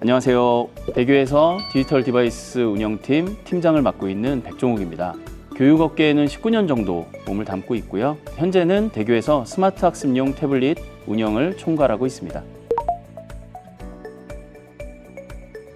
안녕하세요. 대교에서 디지털 디바이스 운영팀 팀장을 맡고 있는 백종욱입니다. 교육업계에는 19년 정도 몸을 담고 있고요. 현재는 대교에서 스마트 학습용 태블릿 운영을 총괄하고 있습니다.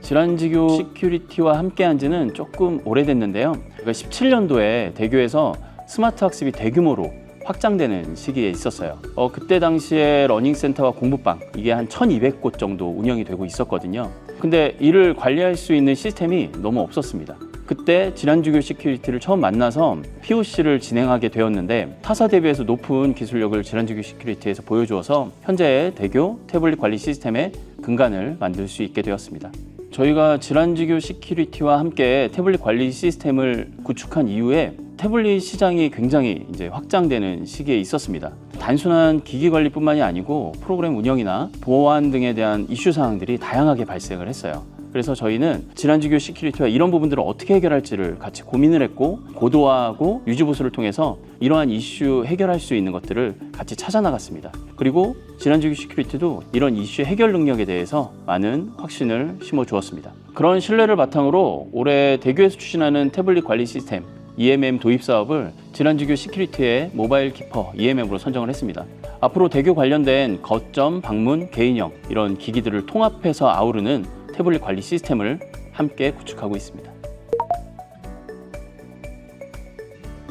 질환지교 시큐리티와 함께한 지는 조금 오래됐는데요. 17년도에 대교에서 스마트 학습이 대규모로 확장되는 시기에 있었어요. 그때 당시에 러닝센터와 공부방 이게 한 1200곳 정도 운영이 되고 있었거든요. 근데 이를 관리할 수 있는 시스템이 너무 없었습니다. 그때 질환지교 시큐리티를 처음 만나서 POC를 진행하게 되었는데 타사 대비해서 높은 기술력을 질환지교 시큐리티에서 보여주어서 현재의 대교 태블릿 관리 시스템의 근간을 만들 수 있게 되었습니다. 저희가 질환지교 시큐리티와 함께 태블릿 관리 시스템을 구축한 이후에 태블릿 시장이 굉장히 이제 확장되는 시기에 있었습니다. 단순한 기기 관리뿐만이 아니고 프로그램 운영이나 보안 등에 대한 이슈 사항들이 다양하게 발생을 했어요. 그래서 저희는 질환지교 시큐리티와 이런 부분들을 어떻게 해결할지를 같이 고민을 했고 고도화하고 유지보수를 통해서 이러한 이슈 해결할 수 있는 것들을 같이 찾아 나갔습니다. 그리고 질환지교 시큐리티도 이런 이슈 해결 능력에 대해서 많은 확신을 심어 주었습니다. 그런 신뢰를 바탕으로 올해 대교에서 추진하는 태블릿 관리 시스템 EMM 도입 사업을 질환지교 시큐리티의 모바일 키퍼 EMM으로 선정을 했습니다. 앞으로 대교 관련된 거점, 방문, 개인형 이런 기기들을 통합해서 아우르는 태블릿 관리 시스템을 함께 구축하고 있습니다.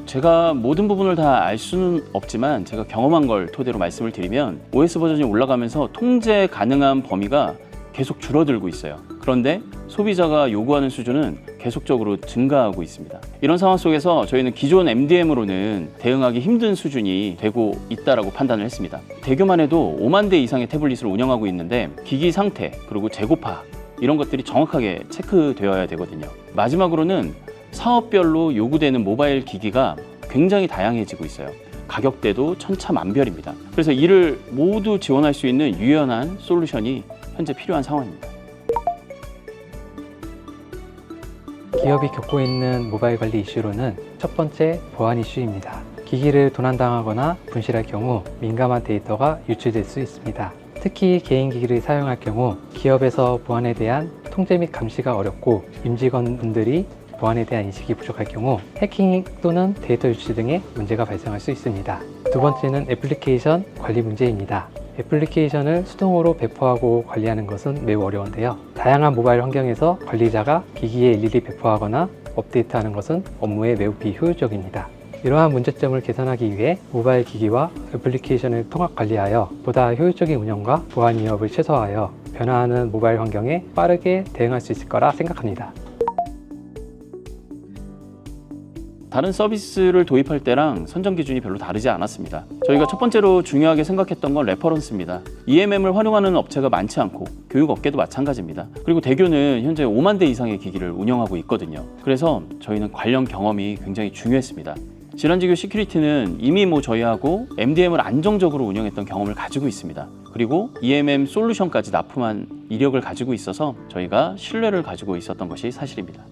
제가 모든 부분을 다 알 수는 없지만 제가 경험한 걸 토대로 말씀을 드리면 OS 버전이 올라가면서 통제 가능한 범위가 계속 줄어들고 있어요. 그런데 소비자가 요구하는 수준은 계속적으로 증가하고 있습니다. 이런 상황 속에서 저희는 기존 MDM으로는 대응하기 힘든 수준이 되고 있다고 판단을 했습니다. 대교만 해도 5만 대 이상의 태블릿을 운영하고 있는데 기기 상태 그리고 재고파 이런 것들이 정확하게 체크되어야 되거든요. 마지막으로는 사업별로 요구되는 모바일 기기가 굉장히 다양해지고 있어요. 가격대도 천차만별입니다. 그래서 이를 모두 지원할 수 있는 유연한 솔루션이 현재 필요한 상황입니다. 기업이 겪고 있는 모바일 관리 이슈로는 첫 번째 보안 이슈입니다. 기기를 도난당하거나 분실할 경우 민감한 데이터가 유출될 수 있습니다. 특히 개인 기기를 사용할 경우 기업에서 보안에 대한 통제 및 감시가 어렵고 임직원분들이 보안에 대한 인식이 부족할 경우 해킹 또는 데이터 유출 등의 문제가 발생할 수 있습니다. 두 번째는 애플리케이션 관리 문제입니다. 애플리케이션을 수동으로 배포하고 관리하는 것은 매우 어려운데요. 다양한 모바일 환경에서 관리자가 기기에 일일이 배포하거나 업데이트하는 것은 업무에 매우 비효율적입니다. 이러한 문제점을 개선하기 위해 모바일 기기와 애플리케이션을 통합 관리하여 보다 효율적인 운영과 보안 위협을 최소화하여 변화하는 모바일 환경에 빠르게 대응할 수 있을 거라 생각합니다. 다른 서비스를 도입할 때랑 선정 기준이 별로 다르지 않았습니다. 저희가 첫 번째로 중요하게 생각했던 건 레퍼런스입니다. EMM을 활용하는 업체가 많지 않고 교육업계도 마찬가지입니다. 그리고 대교는 현재 5만 대 이상의 기기를 운영하고 있거든요. 그래서 저희는 관련 경험이 굉장히 중요했습니다. 질환지교 시큐리티는 이미 저희하고 MDM을 안정적으로 운영했던 경험을 가지고 있습니다. 그리고 EMM 솔루션까지 납품한 이력을 가지고 있어서 저희가 신뢰를 가지고 있었던 것이 사실입니다.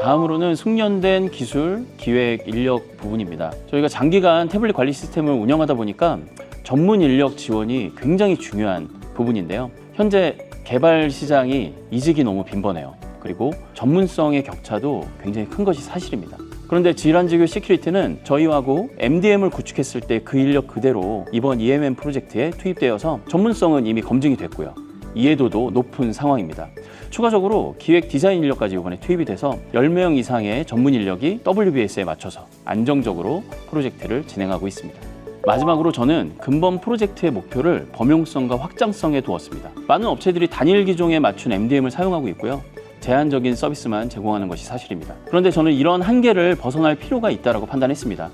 다음으로는 숙련된 기술, 기획, 인력 부분입니다. 저희가 장기간 태블릿 관리 시스템을 운영하다 보니까 전문 인력 지원이 굉장히 중요한 부분인데요. 현재 개발 시장이 이직이 너무 빈번해요. 그리고 전문성의 격차도 굉장히 큰 것이 사실입니다. 그런데 질환지교 시큐리티는 저희하고 MDM을 구축했을 때 그 인력 그대로 이번 EMM 프로젝트에 투입되어서 전문성은 이미 검증이 됐고요. 이해도도 높은 상황입니다. 추가적으로 기획 디자인 인력까지 이번에 투입이 돼서 10명 이상의 전문 인력이 WBS에 맞춰서 안정적으로 프로젝트를 진행하고 있습니다. 마지막으로 저는 근본 프로젝트의 목표를 범용성과 확장성에 두었습니다. 많은 업체들이 단일 기종에 맞춘 MDM을 사용하고 있고요. 제한적인 서비스만 제공하는 것이 사실입니다. 그런데 저는 이런 한계를 벗어날 필요가 있다고 판단했습니다.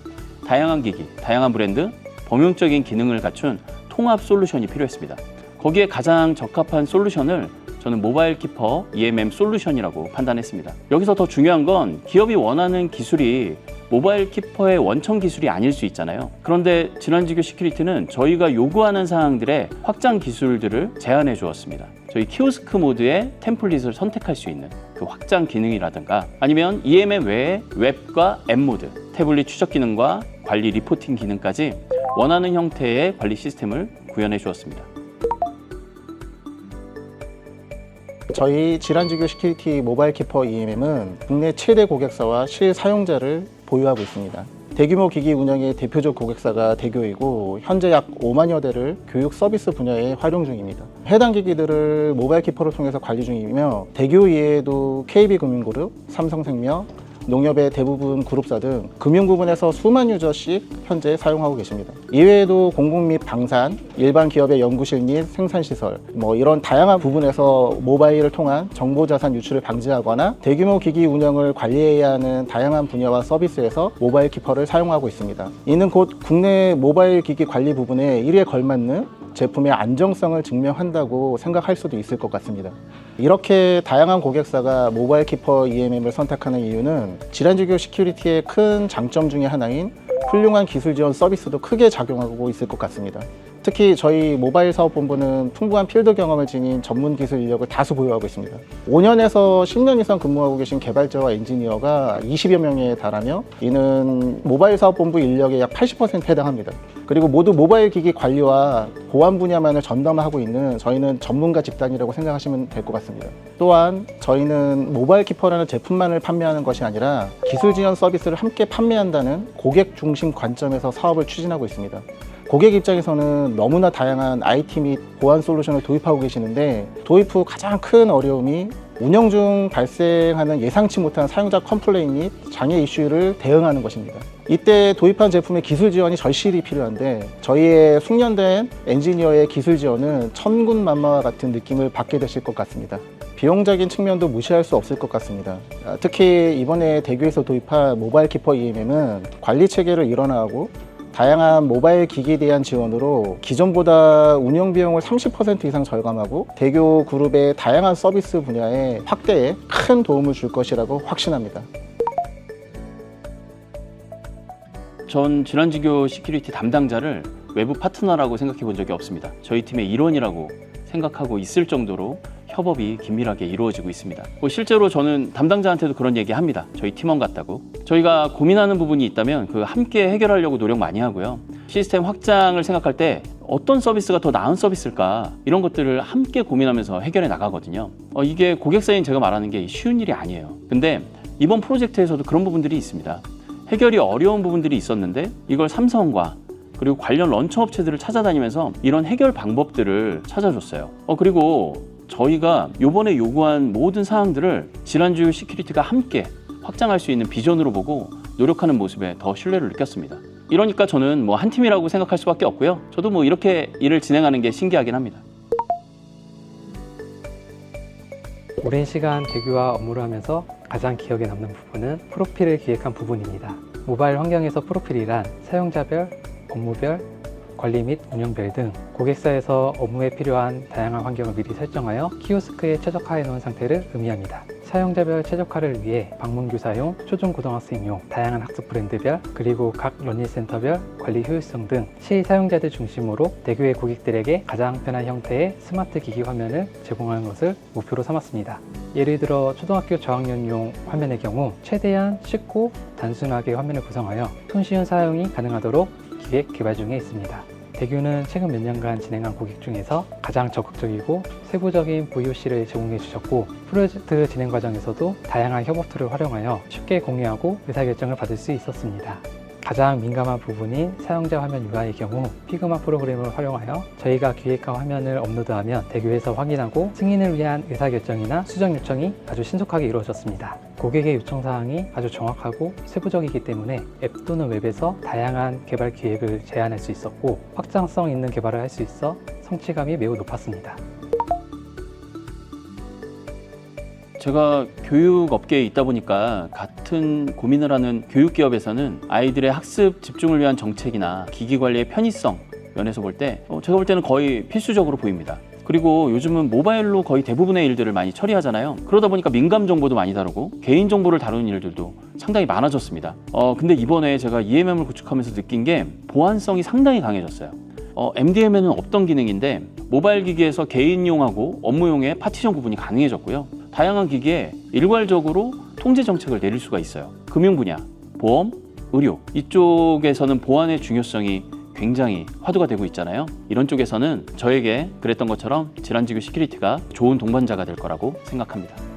다양한 기기, 다양한 브랜드, 범용적인 기능을 갖춘 통합 솔루션이 필요했습니다. 거기에 가장 적합한 솔루션을 저는 모바일 키퍼 EMM 솔루션이라고 판단했습니다. 여기서 더 중요한 건 기업이 원하는 기술이 모바일 키퍼의 원천 기술이 아닐 수 있잖아요. 그런데 질환지교 시큐리티는 저희가 요구하는 사항들의 확장 기술들을 제안해 주었습니다. 저희 키오스크 모드의 템플릿을 선택할 수 있는 그 확장 기능이라든가 아니면 EMM 외에 웹과 앱 모드, 태블릿 추적 기능과 관리 리포팅 기능까지 원하는 형태의 관리 시스템을 구현해 주었습니다. 저희 질환지교 시큐리티 모바일 키퍼 EMM은 국내 최대 고객사와 실사용자를 보유하고 있습니다. 대규모 기기 운영의 대표적 고객사가 대교이고 현재 약 5만여 대를 교육 서비스 분야에 활용 중입니다. 해당 기기들을 모바일 키퍼를 통해서 관리 중이며 대교 이외에도 KB금융그룹, 삼성생명, 농협의 대부분 그룹사 등 금융 부분에서 수만 유저씩 현재 사용하고 계십니다. 이외에도 공공 및 방산, 일반 기업의 연구실 및 생산시설, 이런 다양한 부분에서 모바일을 통한 정보자산 유출을 방지하거나 대규모 기기 운영을 관리해야 하는 다양한 분야와 서비스에서 모바일 키퍼를 사용하고 있습니다. 이는 곧 국내 모바일 기기 관리 부분에 1위에 걸맞는 제품의 안정성을 증명한다고 생각할 수도 있을 것 같습니다. 이렇게 다양한 고객사가 모바일 키퍼 EMM을 선택하는 이유는 질환지교 시큐리티의 큰 장점 중에 하나인 훌륭한 기술 지원 서비스도 크게 작용하고 있을 것 같습니다. 특히 저희 모바일 사업본부는 풍부한 필드 경험을 지닌 전문 기술 인력을 다수 보유하고 있습니다. 5년에서 10년 이상 근무하고 계신 개발자와 엔지니어가 20여 명에 달하며 이는 모바일 사업본부 인력의 약 80%에 해당합니다. 그리고 모두 모바일 기기 관리와 보안 분야만을 전담하고 있는 저희는 전문가 집단이라고 생각하시면 될 것 같습니다. 또한 저희는 모바일 키퍼라는 제품만을 판매하는 것이 아니라 기술 지원 서비스를 함께 판매한다는 고객 중심 관점에서 사업을 추진하고 있습니다. 고객 입장에서는 너무나 다양한 IT 및 보안 솔루션을 도입하고 계시는데 도입 후 가장 큰 어려움이 운영 중 발생하는 예상치 못한 사용자 컴플레인 및 장애 이슈를 대응하는 것입니다. 이때 도입한 제품의 기술 지원이 절실히 필요한데 저희의 숙련된 엔지니어의 기술 지원은 천군만마와 같은 느낌을 받게 되실 것 같습니다. 비용적인 측면도 무시할 수 없을 것 같습니다. 특히 이번에 대교에서 도입한 모바일 키퍼 EMM은 관리 체계를 일원화하고 다양한 모바일 기기에 대한 지원으로 기존보다 운영 비용을 30% 이상 절감하고 대교 그룹의 다양한 서비스 분야의 확대에 큰 도움을 줄 것이라고 확신합니다. 전 질환지교 시큐리티 담당자를 외부 파트너라고 생각해 본 적이 없습니다. 저희 팀의 일원이라고 생각하고 있을 정도로 협업이 긴밀하게 이루어지고 있습니다. 실제로 저는 담당자한테도 그런 얘기 합니다. 저희 팀원 같다고. 저희가 고민하는 부분이 있다면 함께 해결하려고 노력 많이 하고요. 시스템 확장을 생각할 때 어떤 서비스가 더 나은 서비스일까 이런 것들을 함께 고민하면서 해결해 나가거든요. 이게 고객사인 제가 말하는 게 쉬운 일이 아니에요. 근데 이번 프로젝트에서도 그런 부분들이 있습니다. 해결이 어려운 부분들이 있었는데 이걸 삼성과 그리고 관련 런처 업체들을 찾아다니면서 이런 해결 방법들을 찾아줬어요. 그리고 저희가 이번에 요구한 모든 사항들을 질환지교 시큐리티가 함께 확장할 수 있는 비전으로 보고 노력하는 모습에 더 신뢰를 느꼈습니다. 이러니까 저는 한 팀이라고 생각할 수밖에 없고요. 저도 이렇게 일을 진행하는 게 신기하긴 합니다. 오랜 시간 대교와 업무를 하면서 가장 기억에 남는 부분은 프로필을 기획한 부분입니다. 모바일 환경에서 프로필이란 사용자별, 업무별, 관리 및 운영별 등 고객사에서 업무에 필요한 다양한 환경을 미리 설정하여 키오스크에 최적화해 놓은 상태를 의미합니다. 사용자별 최적화를 위해 방문교사용, 초중고등학생용, 다양한 학습 브랜드별, 그리고 각 런닝센터별 관리 효율성 등 실사용자들 중심으로 대교의 고객들에게 가장 편한 형태의 스마트 기기 화면을 제공하는 것을 목표로 삼았습니다. 예를 들어 초등학교 저학년용 화면의 경우 최대한 쉽고 단순하게 화면을 구성하여 손쉬운 사용이 가능하도록 기획, 개발 중에 있습니다. 대교는 최근 몇 년간 진행한 고객 중에서 가장 적극적이고 세부적인 VOC를 제공해 주셨고 프로젝트 진행 과정에서도 다양한 협업 툴을 활용하여 쉽게 공유하고 의사결정을 받을 수 있었습니다. 가장 민감한 부분인 사용자 화면 UI의 경우 피그마 프로그램을 활용하여 저희가 기획한 화면을 업로드하면 대교에서 확인하고 승인을 위한 의사결정이나 수정 요청이 아주 신속하게 이루어졌습니다. 고객의 요청사항이 아주 정확하고 세부적이기 때문에 앱 또는 웹에서 다양한 개발 기획을 제안할 수 있었고 확장성 있는 개발을 할 수 있어 성취감이 매우 높았습니다. 제가 교육 업계에 있다 보니까 같은 고민을 하는 교육 기업에서는 아이들의 학습 집중을 위한 정책이나 기기 관리의 편의성 면에서 볼 때 제가 볼 때는 거의 필수적으로 보입니다. 그리고 요즘은 모바일로 거의 대부분의 일들을 많이 처리하잖아요. 그러다 보니까 민감 정보도 많이 다루고 개인 정보를 다루는 일들도 상당히 많아졌습니다. 근데 이번에 제가 EMM을 구축하면서 느낀 게 보안성이 상당히 강해졌어요. MDM에는 없던 기능인데 모바일 기기에서 개인용하고 업무용의 파티션 구분이 가능해졌고요. 다양한 기기에 일괄적으로 통제 정책을 내릴 수가 있어요. 금융 분야, 보험, 의료 이쪽에서는 보안의 중요성이 굉장히 화두가 되고 있잖아요. 이런 쪽에서는 저에게 그랬던 것처럼 질환지교 시큐리티가 좋은 동반자가 될 거라고 생각합니다.